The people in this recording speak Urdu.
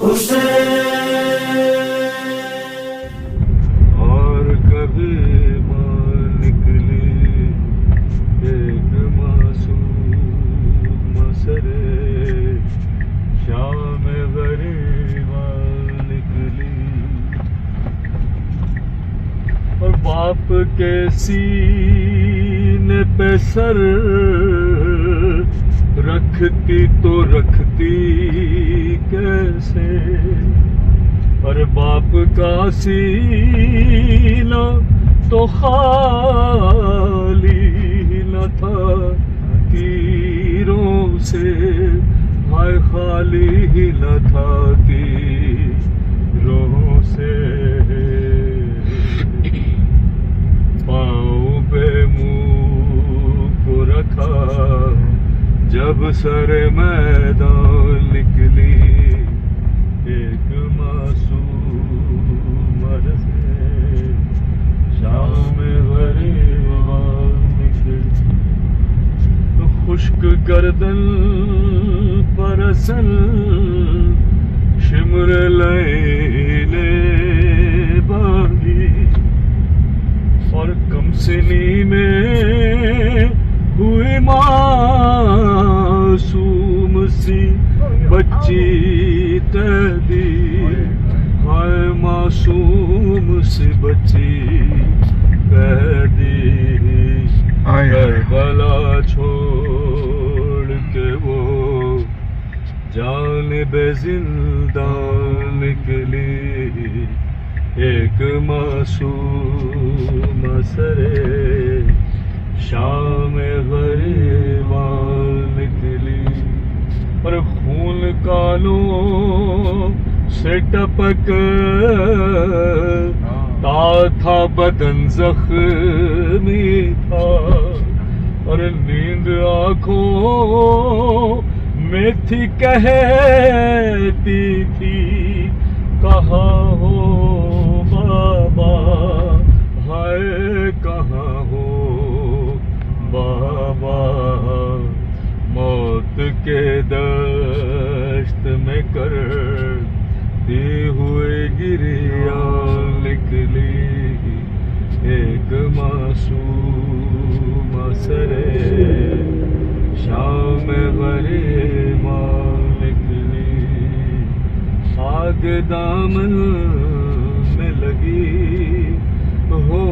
اور کبھی ماں نکلی ایک معصوم سرے شام غریبا نکلی، اور باپ کے سینے پہ سر رکھتی تو رکھتی کیسے، اور باپ کا سینہ تو خالی نہ تھا تیروں سے، ہائے خالی ہی نہ تھا تیروں سے، پاؤں پہ منہ کو رکھا جب سر میدان نکلی، ایک معصوم سے شام غریبا نکلی، خشک گردن پر اصل شمر لینے باندھی، اور کم سنی میں ہوئی معصوم سی بچی تیدی، ہائے معصوم سی بچی تیدی، کربلا چھوڑ کے وہ جانب زندان نکلی، ایک معصوم سرے شام غریبا نکلی، اور خون کانوں سے ٹپک تا تھا بدن زخمی تھا، اور نیند آنکھوں میں تھی کہتی تھی کہاں ہو بابا، ہائے کہاں ہو بابا، موت کے دشت میں کرتی ہوئی گریا نکلی، ایک معصوم سرے شام غریبا نکلی، آگ دامن میں لگی ہو